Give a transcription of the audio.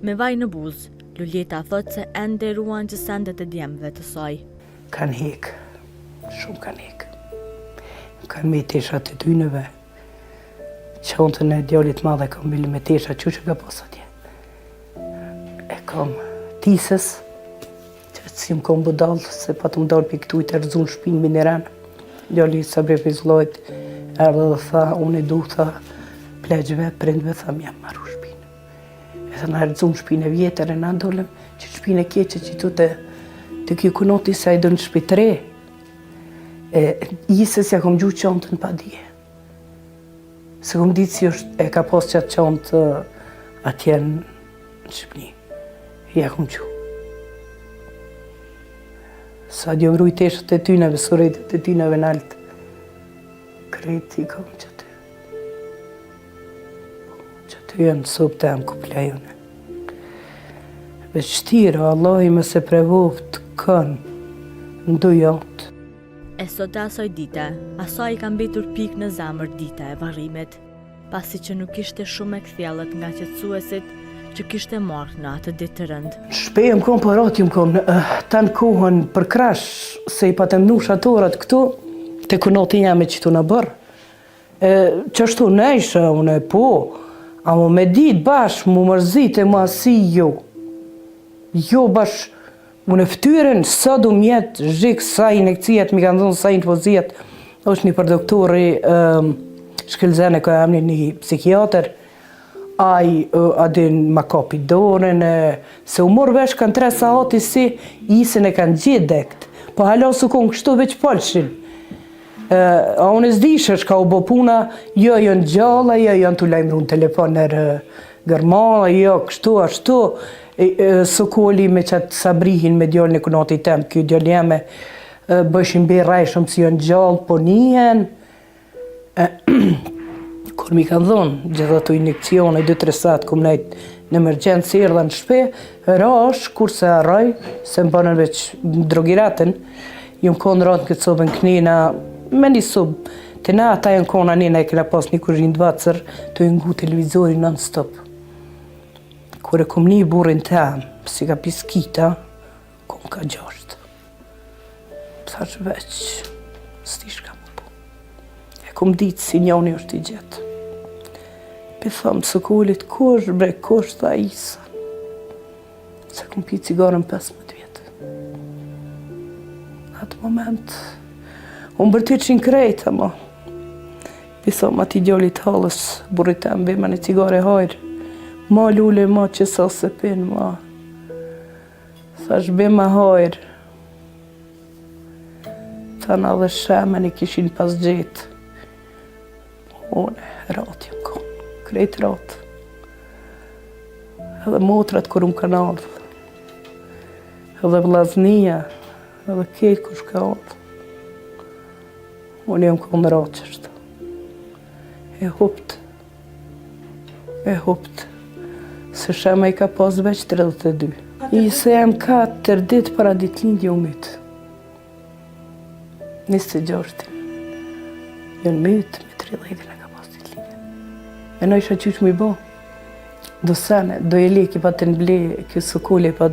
Me vaj në buzë, Luljeta thot se ende ruan që sendet e djemve të saj. Kanë hekë, shumë kanë hekë. Kanë me tesha të dynëve. Qontën e djallit madhe kam bili me tesha, që ka pas atje. E kam tisës, që si më kam budal, se pa të më dalë për këtu i të rëzun shpinë mineran. Djalli Sabri Fizllojt erdhe dhe tha, unë e du, tha, plegjve, prindve, tha, më jam marru shpinë. E tha, në rëzun shpinë e vjetër, e në ndolëm që shpinë e keqe që tu të kjo kunoti se a i do në shpi 3. Isës ja kom gjuhë qontën pa dje. Se kom ditë si është, e ka pas qatë qontë atje në Shqipni. Ja kom gjuhë. Sa djo vruj teshët e tyneve, suretet e tyneve në altë. Kreti kom qëtë. Qëtë janë sopë të jam kuplejune. Vështirë, Allah i më se prevoft kënë në dujatë. E sot e asoj dite, asoj ka mbetur pik në zemër dita e varrimit, pasi që nuk ishte shumë e kthjellët nga qetësuesit që kishte marrë në atë ditë të rëndë. Shpejë më konë parat, më konë ta në kohën për krash, se i patem nush atorat këtu, të kunoti jam e që tu në bërë. Që ashtu në isha, unë e po, a më me ditë bashkë, më mërzit e ma si jo. Jo bashkë, unë e ftyren, sa du mjetë, zhikë sa injekcijet, mi kanë dhënë sa infuzijet, është një për doktori Shkelzene, ka jam një psikiater, adin ma kapi dorën, se u morë vesh kanë 3 saati si, isën e kanë gjithë dekt, po hala su konë kështu veç polshin. A unë e zdishë është ka u bo puna, jo janë gjalla, jo janë të lajmru në telefoner gërmala, jo kështu, ashtu, sokoli me qatë sabrihin me djallën e kunati temë, kjo djallë jeme bëshin be rajshëm si janë gjallë, po njën, kur mi kanë dhonë gjitha të injekcione, 2-3 satë kom nejtë në emergjencë erdha në shpe, rash, kurse arraj, se më banën veç drogiratën, ju më konë ratë në këtë sobën kënina, me një sobë, të na ata janë kona njëna e kena pas një kërgjin të vacër, të ju ngu televizori non-stop. Kur e kom një burin të amë, si ka piskita, kom ka 6. Thash veç, s'ti shka më po. E kom ditë si njoni është i gjetë. Pe thamë së kullit, kosh bre, kosh tha Isa. Se kom pi cigarën 15 vjetë. Në atë moment, unë bërti që në krejtë, ama. Pe thamë ati gjallit halës, burit të amë, bema një cigare hajrë. Ma lule, ma që sa se pinë, ma. Thash bema hajrë. Thana dhe shemen i kishin pas gjetë. One, ratë jënë konë, krejtë ratë. Edhe motrat kër unë kanë ardhë. Edhe vlaznia, edhe ketë kush ka ardhë. Unë jëmë konë ratë qështë. E huptë. Se shema i ka pas veç 32. I se jam 4 ditë para ditë lindje u mytë. 26. Jënë mytë, me 30 e ka pas ditë lindje. E në isha qysh më i bo. Do sene, do e leki pa të nëble, kjo sokoli pa